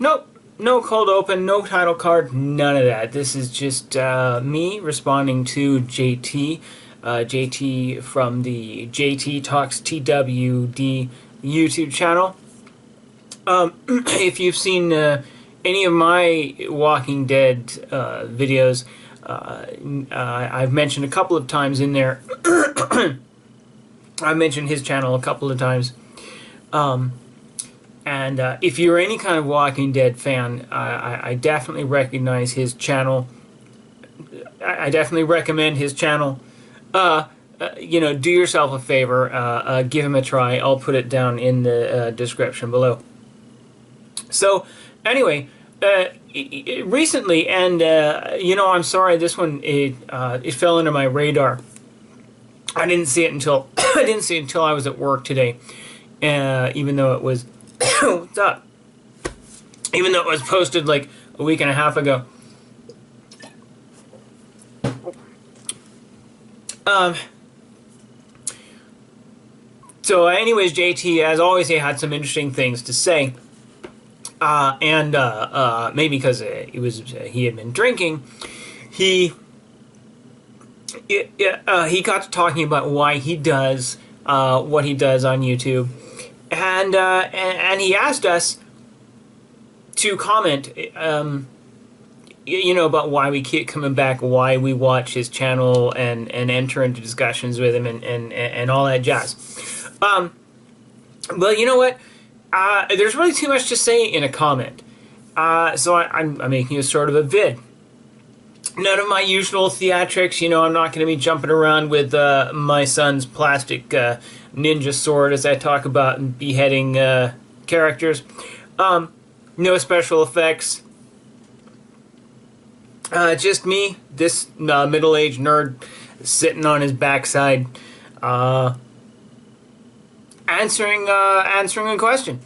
Nope. No cold open, no title card, none of that. This is just me responding to JT. JT from the JT Talks TWD YouTube channel. If you've seen any of my Walking Dead videos, I've mentioned a couple of times in there. I mentioned his channel a couple of times. And if you're any kind of Walking Dead fan, I definitely recognize his channel. I definitely recommend his channel. You know, do yourself a favor, give him a try. I'll put it down in the description below. So, anyway, recently, and you know, I'm sorry, this one it fell under my radar. I didn't see it until I was at work today, even though it was what's up? Even though it was posted like a week and a half ago. So anyways, JT, as always, he had some interesting things to say. And maybe because he had been drinking, he got to talking about why he does what he does on YouTube, and he asked us to comment, you know, about why we keep coming back, why we watch his channel, and enter into discussions with him, and all that jazz. But you know what? There's really too much to say in a comment, so I'm making a sort of a vid. None of my usual theatrics, you know, I'm not going to be jumping around with my son's plastic ninja sword as I talk about beheading characters. No special effects. Just me, this middle-aged nerd, sitting on his backside, answering a question.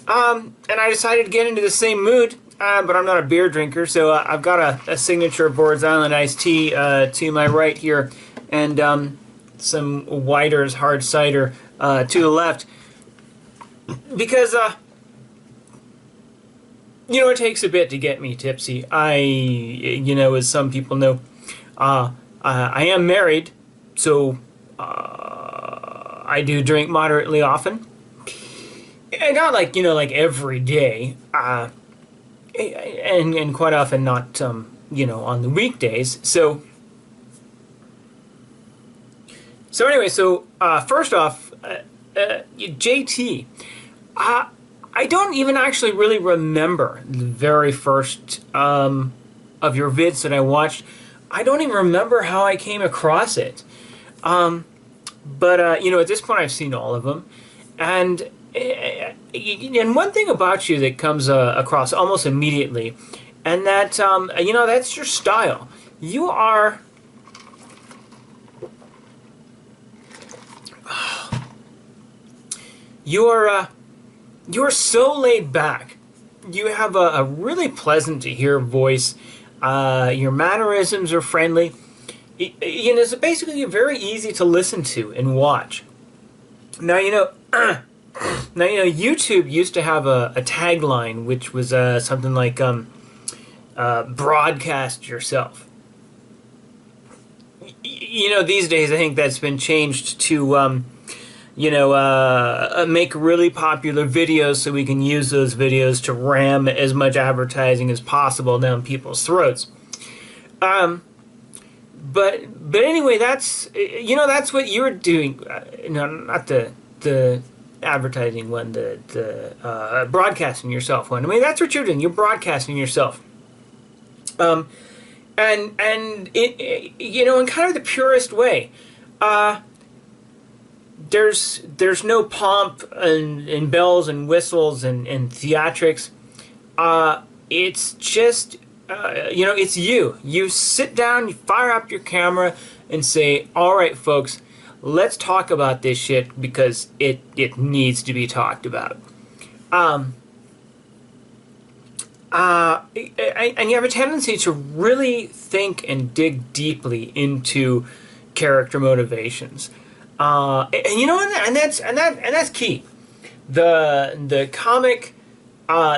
And I decided to get into the same mood, but I'm not a beer drinker, so I've got a signature Boards Island iced tea to my right here, and some Whiter's hard cider to the left, because you know, it takes a bit to get me tipsy. You know, as some people know, I am married, so I do drink moderately often. And not like, you know, like every day, and quite often not, you know, on the weekdays. So anyway, first off, JT, I don't even actually really remember the very first of your vids that I watched. I don't even remember how I came across it. But you know, at this point I've seen all of them. And one thing about you that comes across almost immediately, and that, you know, that's your style. You are... You're so laid back. You have a really pleasant to hear voice. Your mannerisms are friendly. You know, so basically you're very easy to listen to and watch. Now, you know, YouTube used to have a tagline which was something like broadcast yourself. You know, these days I think that's been changed to you know, make really popular videos so we can use those videos to ram as much advertising as possible down people's throats. But anyway, that's, you know, that's what you're doing. No, not the advertising one, the broadcasting yourself one. I mean, that's what you're doing. You're broadcasting yourself. And it, you know, in kind of the purest way. There's no pomp and bells and whistles and theatrics. It's just, you know, it's you. You sit down, you fire up your camera, and say, all right, folks, let's talk about this shit because it needs to be talked about. And you have a tendency to really think and dig deeply into character motivations. And you know, and that's key. The comic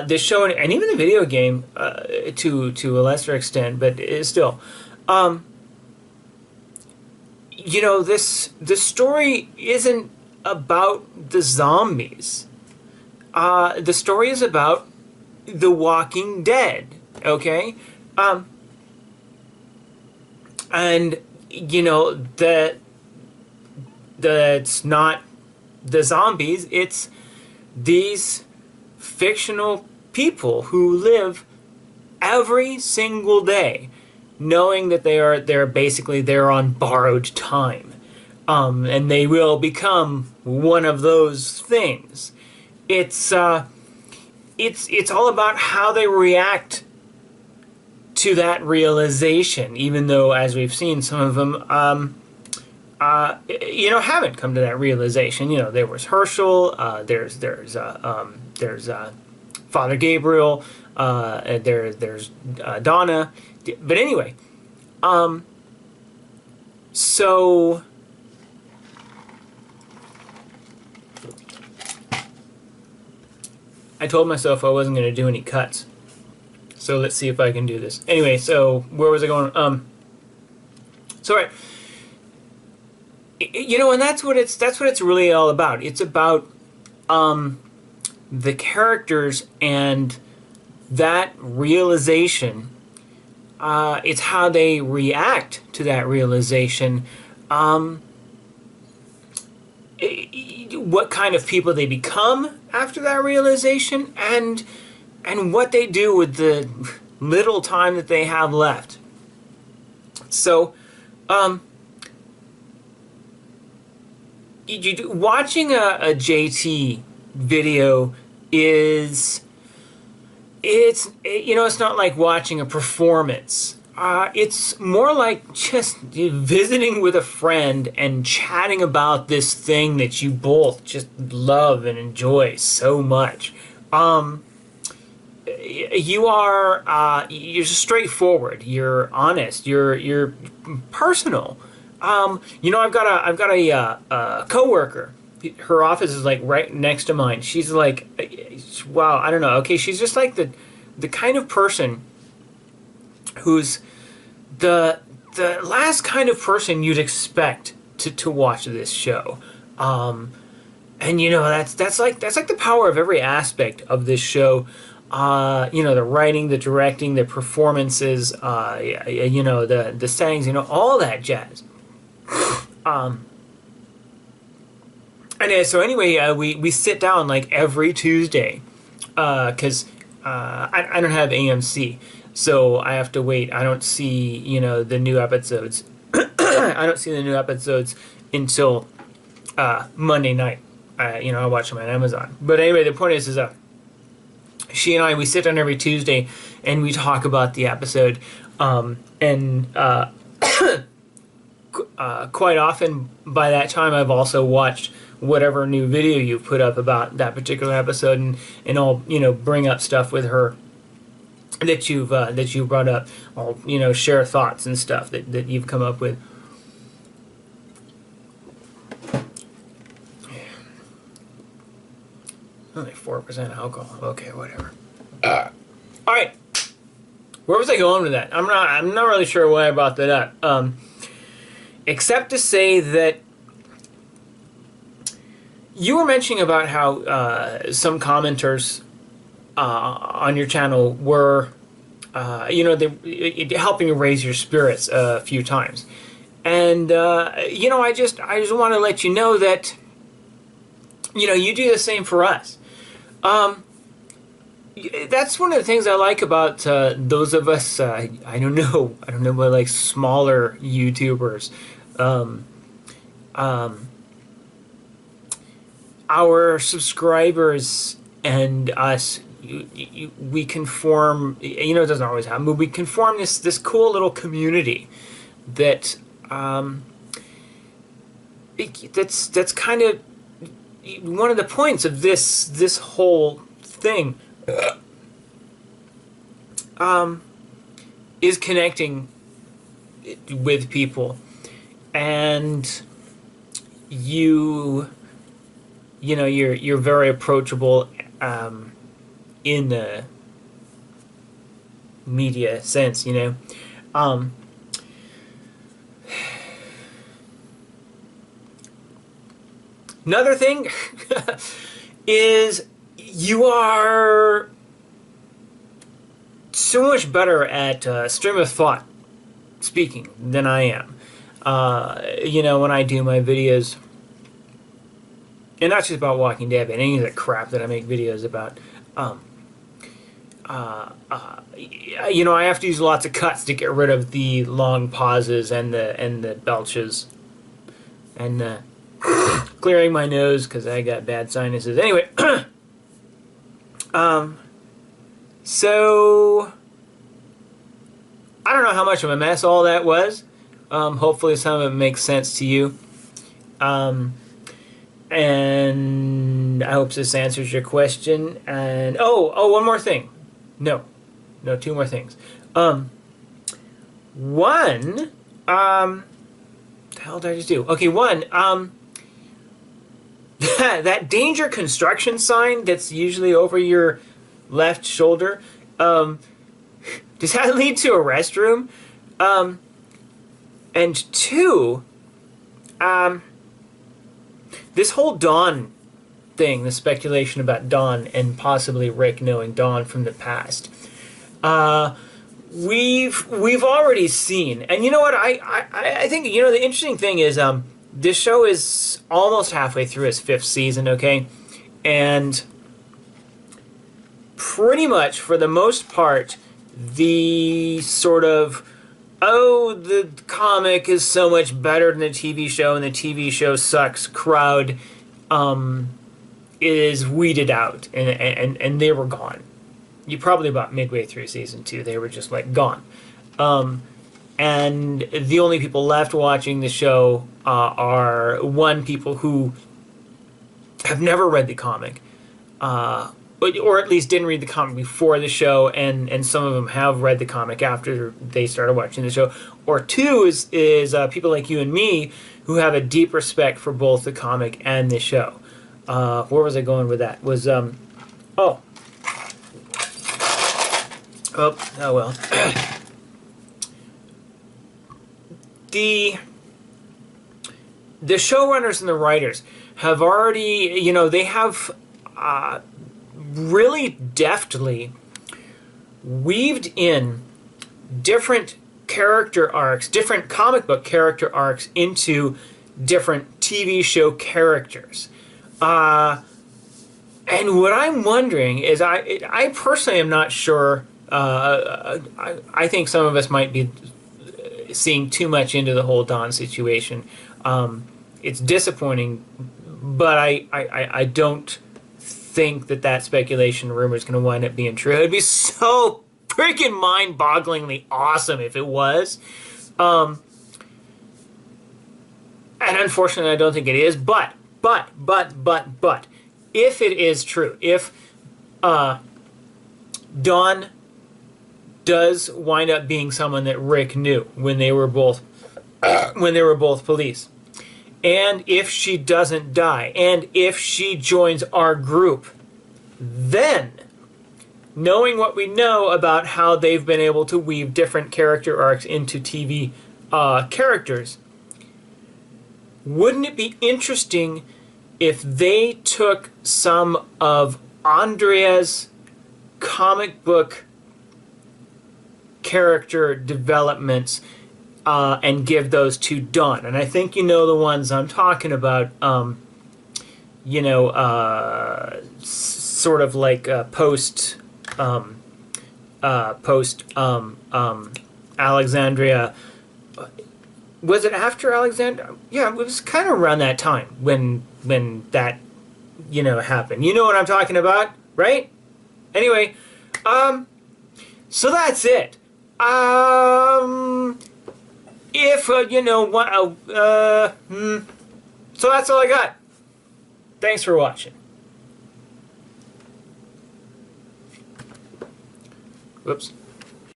this show and even the video game to a lesser extent, but it's still, this story isn't about the zombies. The story is about The Walking Dead. Okay, and that's not the zombies. It's these fictional people who live every single day knowing that they're on borrowed time, and they will become one of those things. It's all about how they react to that realization, even though, as we've seen, some of them haven't come to that realization. There was Herschel, there's Father Gabriel, there's Donna. But anyway, so I told myself I wasn't going to do any cuts. So let's see if I can do this. Anyway, so where was I going? So right. And that's what it's really all about. It's about the characters and that realization. It's how they react to that realization. What kind of people they become after that realization, and what they do with the little time that they have left. So, watching a JT video it's not like watching a performance. It's more like just visiting with a friend and chatting about this thing that you both just love and enjoy so much. You're straightforward. You're honest. You're personal. I've got a coworker. Her office is like right next to mine. She's like, wow, I don't know. Okay, she's just like the kind of person who's the last kind of person you'd expect to watch this show. And that's like the power of every aspect of this show. The writing, the directing, the performances, the settings, all that jazz. So anyway, we sit down like every Tuesday, because I don't have AMC, so I have to wait. I don't see the new episodes. I don't see the new episodes until Monday night. I watch them on Amazon. But anyway, the point is she and we sit down every Tuesday and we talk about the episode, and quite often by that time I've also watched whatever new video you've put up about that particular episode, and I'll bring up stuff with her that you've brought up. I'll share thoughts and stuff that you've come up with. Only 4% alcohol. Okay, whatever. All right. Where was I going with that? I'm not really sure why I brought that up. Except to say that you were mentioning about how some commenters on your channel were, helping you raise your spirits a few times, and I just want to let you know that you do the same for us. That's one of the things I like about those of us. I don't know, but like smaller YouTubers. Our subscribers and us, we can form. It doesn't always happen, but we can form this cool little community that that's kind of one of the points of this whole thing. Is connecting with people, and you're very approachable, in the media sense, you know. Another thing is you are so much better at stream of thought speaking than I am. You know, when I do my videos, and not just about Walking Dead, but any of the crap that I make videos about, you know, I have to use lots of cuts to get rid of the long pauses and the belches, and clearing my nose because I got bad sinuses. Anyway, so I don't know how much of a mess all that was. Hopefully some of it makes sense to you. And I hope this answers your question. And one more thing. No, two more things. One, the hell did I just do? Okay, one, that danger construction sign that's usually over your left shoulder, does that lead to a restroom? And two, this whole Dawn thing, the speculation about Dawn and possibly Rick knowing Dawn from the past, we've already seen, and you know what? I think, you know, the interesting thing is this show is almost halfway through its 5th season, okay, and pretty much for the most part, the sort of, oh, the comic is so much better than the TV show and the TV show sucks crowd is weeded out, and they were gone. You probably about midway through season 2, they were just like gone. And the only people left watching the show are people who have never read the comic, or at least didn't read the comic before the show, and some of them have read the comic after they started watching the show. Or two is people like you and me who have a deep respect for both the comic and the show. Where was I going with that? Oh well. The showrunners and the writers have already, you know, they have really deftly weaved in different character arcs, different comic book character arcs into different TV show characters. And what I'm wondering is, I personally am not sure. I think some of us might be seeing too much into the whole Dawn situation. It's disappointing, but I don't think that speculation rumor is going to wind up being true. It'd be so freaking mind-bogglingly awesome if it was. And unfortunately, I don't think it is. But, if it is true, if Dawn does wind up being someone that Rick knew when they were both police, and if she doesn't die, and if she joins our group, then, knowing what we know about how they've been able to weave different character arcs into TV characters, wouldn't it be interesting if they took some of Andrea's comic book character developments and give those to Dawn? And I think you know the ones I'm talking about. You know, sort of like post Alexandria. Was it after Alexandria? Yeah, it was kind of around that time when that, you know, happened. You know what I'm talking about, right? Anyway, so that's it. If you know what, so that's all I got. Thanks for watching. Whoops.